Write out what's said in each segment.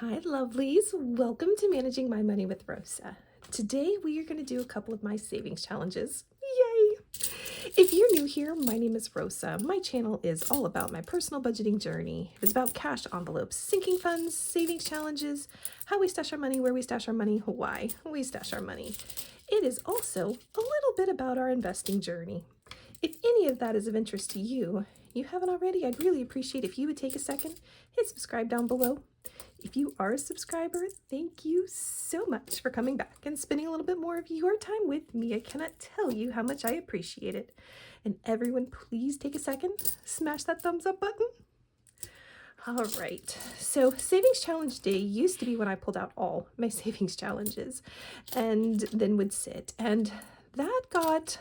Hi, lovelies. Welcome to Managing My Money with Rosa. Today, we are going to do a couple of my savings challenges. Yay! If you're new here, my name is Rosa. My channel is all about my personal budgeting journey. It is about cash envelopes, sinking funds, savings challenges, how we stash our money, where we stash our money, why we stash our money. It is also a little bit about our investing journey. If any of that is of interest to you, you haven't already, I'd really appreciate if you would take a second, hit subscribe down below. If you are a subscriber, thank you so much for coming back and spending a little bit more of your time with me. I cannot tell you how much I appreciate it. And everyone, please take a second, smash that thumbs up button. All right, so Savings Challenge Day used to be when I pulled out all my savings challenges and then would sit. And that got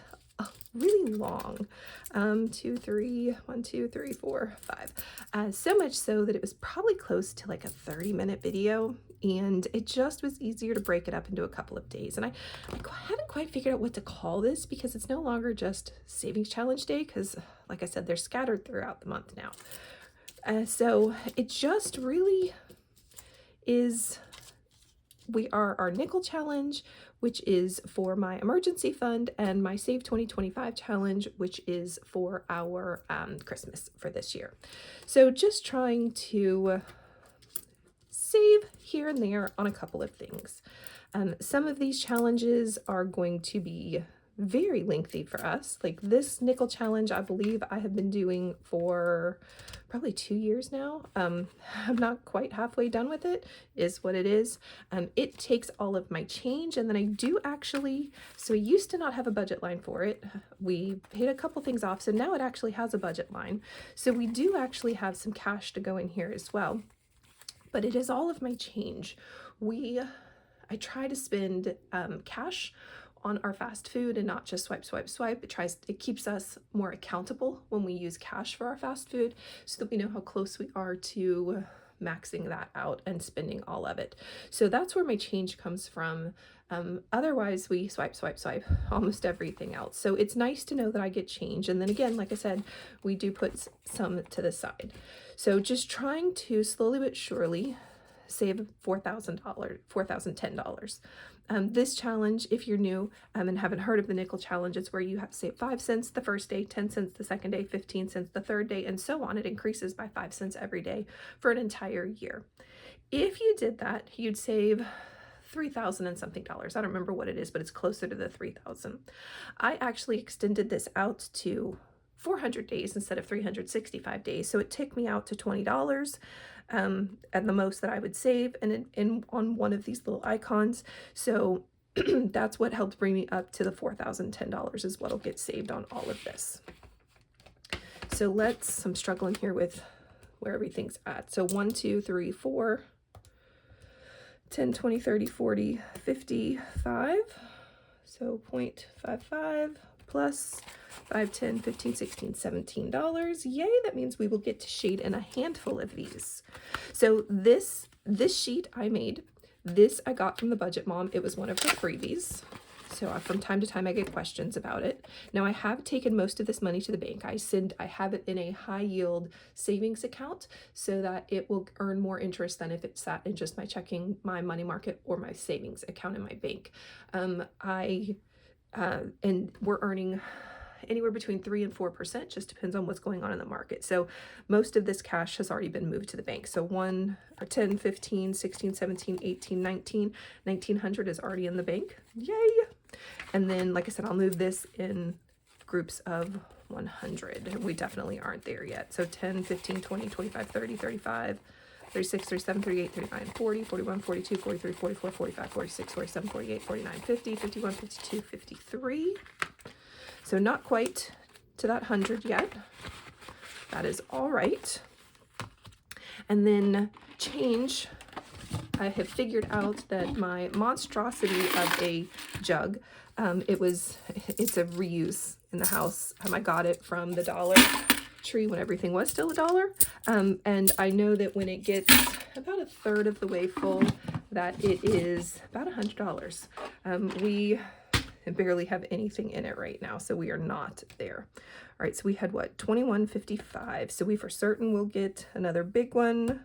really long. 2, 3, 1, 2, 3, 4, 5. So much so that it was probably close to like a 30-minute video, and it just was easier to break it up into a couple of days. And I haven't quite figured out what to call this because it's no longer just Savings Challenge Day because, like I said, they're scattered throughout the month now. So it just really is. We are our nickel challenge, which is for my emergency fund, and my Save 2025 challenge, which is for our Christmas for this year. So just trying to save here and there on a couple of things. Some of these challenges are going to be very lengthy for us. Like this nickel challenge, I believe I have been doing for probably 2 years now. I'm not quite halfway done with it, is what it is. It takes all of my change, and then I do actually, so we used to not have a budget line for it. We paid a couple things off, so now it actually has a budget line. So we do actually have some cash to go in here as well. But it is all of my change. I try to spend cash on our fast food and not just swipe, swipe, swipe. It keeps us more accountable when we use cash for our fast food so that we know how close we are to maxing that out and spending all of it. So that's where my change comes from. Otherwise, we swipe, swipe, swipe almost everything else. So it's nice to know that I get change. And then again, like I said, we do put some to the side. So just trying to slowly but surely save $4,010. This challenge, if you're new and haven't heard of the nickel challenge, it's where you have to save 5 cents the first day, 10 cents the second day, 15 cents the third day, and so on. It increases by 5 cents every day for an entire year. If you did that, you'd save $3,000 and something dollars. I don't remember what it is, but it's closer to the 3,000. I actually extended this out to 400 days instead of 365 days. So it took me out to $20 at the most that I would save and on one of these little icons. So that's what helped bring me up to the $4,010 is what'll get saved on all of this. So I'm struggling here with where everything's at. So 1, 2, 3, 4, 10, 20, 30, 40, 55. So 0.55 plus 5, 10, 15, 16, $17. Yay, that means we will get to shade in a handful of these. So this sheet I made, this I got from the Budget Mom. It was one of her freebies. So from time to time I get questions about it. Now I have taken most of this money to the bank. I have it in a high yield savings account so that it will earn more interest than if it sat in just my checking, my money market, or my savings account in my bank. And we're earning anywhere between 3 and 4%, just depends on what's going on in the market. So most of this cash has already been moved to the bank. So 10, 15, 16, 17, 18, 19, 1900 is already in the bank. Yay! And then, like I said, I'll move this in groups of 100. We definitely aren't there yet. So 10, 15, 20, 25, 30, 35, 36, 37, 38, 39, 40, 41, 42, 43, 44, 45, 46, 47, 48, 49, 50, 51, 52, 53. So not quite to that 100 yet. That is all right. And then change, I have figured out that my monstrosity of a jug, it's a reuse in the house. I got it from the Dollar Tree when everything was still $1. And I know that when it gets about a third of the way full, that it is about $100. We barely have anything in it right now, so we are not there. All right, so we had what, $21.55. So we for certain will get another big one.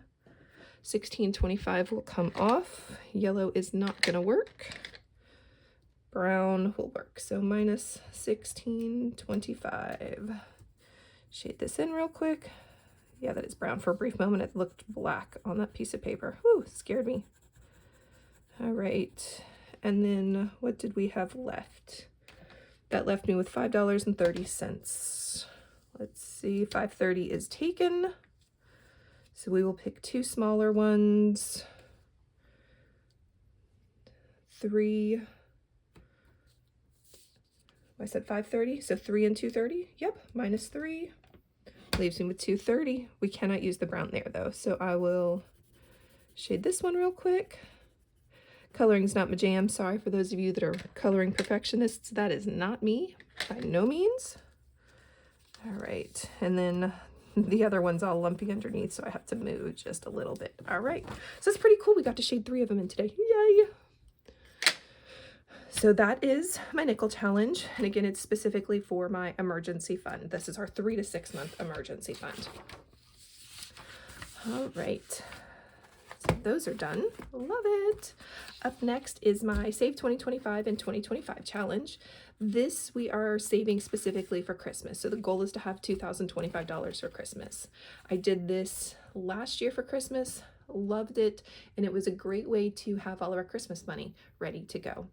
16.25 will come off. Yellow is not going to work. Brown will work. So minus 16.25. Shade this in real quick. Yeah, that is brown. For a brief moment, it looked black on that piece of paper. Whew, scared me. All right. And then what did we have left? That left me with $5.30. Let's see, 5.30 is taken. So we will pick two smaller ones. 3. I said 5.30, so 3 and 2.30. Yep, minus 3. Leaves me with 2.30. We cannot use the brown there though, so I will shade this one real quick. Coloring's not my jam. Sorry for those of you that are coloring perfectionists. That is not me, by no means. All right, and then the other one's all lumpy underneath, so I have to move just a little bit. All right, so it's pretty cool. We got to shade 3 of them in today. Yay! So that is my nickel challenge. And again, it's specifically for my emergency fund. This is our 3 to 6 month emergency fund. All right. So those are done. Love it. Up next is my Save 2025 and 2025 challenge. This we are saving specifically for Christmas. So the goal is to have $2,025 for Christmas. I did this last year for Christmas, loved it, and it was a great way to have all of our Christmas money ready to go.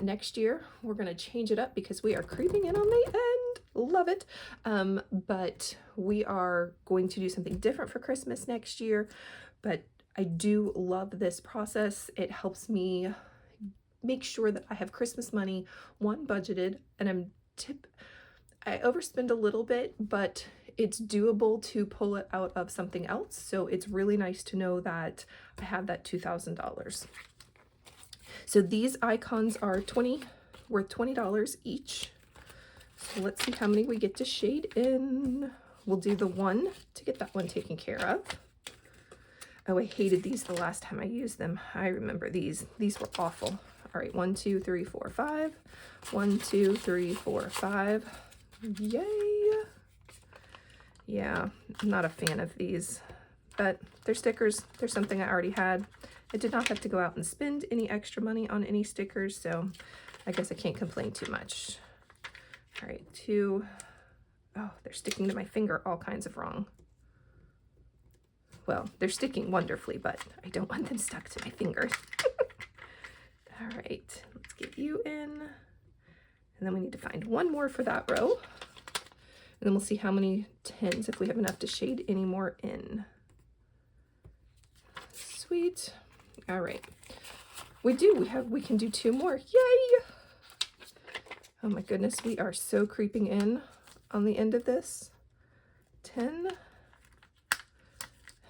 Next year, we're going to change it up because we are creeping in on the end. Love it. But we are going to do something different for Christmas next year. But I do love this process. It helps me make sure that I have Christmas money, one, budgeted, and I overspend a little bit, but it's doable to pull it out of something else. So it's really nice to know that I have that $2,000. So these icons are worth $20 each. So let's see how many we get to shade in. We'll do the 1 to get that one taken care of. Oh, I hated these the last time I used them. I remember these. These were awful. All right, 1, 2, 3, 4, 5. 1, 2, 3, 4, 5. Yay. Yeah, I'm not a fan of these, but they're stickers. They're something I already had. I did not have to go out and spend any extra money on any stickers, so I guess I can't complain too much. All right, 2. Oh, they're sticking to my finger all kinds of wrong. Well, they're sticking wonderfully, but I don't want them stuck to my fingers. All right, let's get you in. And then we need to find one more for that row. And then we'll see how many 10s, if we have enough to shade any more in. Sweet. All right. We can do 2 more. Yay! Oh my goodness, we are so creeping in on the end of this. 10.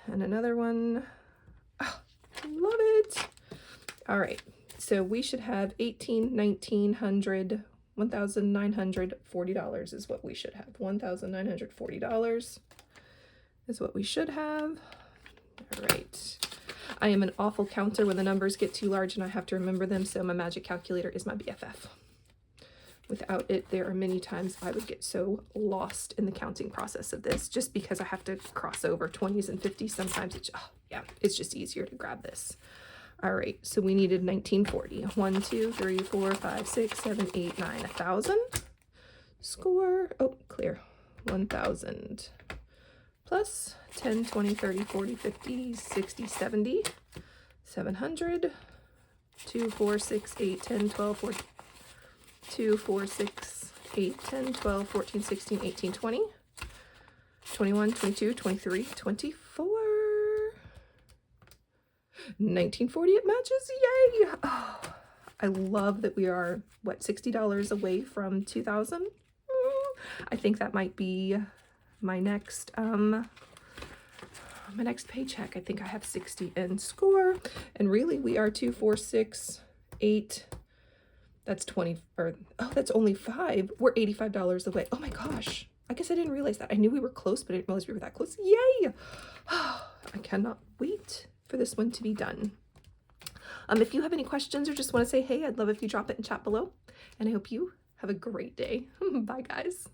And another one. Oh, love it. All right. So we should have $1,940 is what we should have. $1,940 is what we should have. All right. I am an awful counter when the numbers get too large and I have to remember them, so my magic calculator is my BFF. Without it, there are many times I would get so lost in the counting process of this, just because I have to cross over 20s and 50s. Sometimes it's just easier to grab this. All right, so we needed 1940. 1, 2, 3, 4, 5, 6, 7, 8, 9, 1,000. Score. Oh, clear. 1,000 plus 10, 20, 30, 40, 50, 60, 70, 700. 2, 4, 6, 8, 10, 12, 14. 2, 4, 6, 8, 10, 12, 14, 16, 18, 20, 21, 22, 23, 24. 1940, it matches. Yay! Oh, I love that we are, what, $60 away from 2,000. I think that might be my next paycheck. I think I have 60 in score, and really we are 2, 4, 6, 8. That's 20, or oh, that's only 5. We're $85 away. Oh my gosh. I guess I didn't realize that. I knew we were close, but I didn't realize we were that close. Yay! I cannot wait for this one to be done. If you have any questions or just want to say hey, I'd love if you drop it in chat below. And I hope you have a great day. Bye, guys.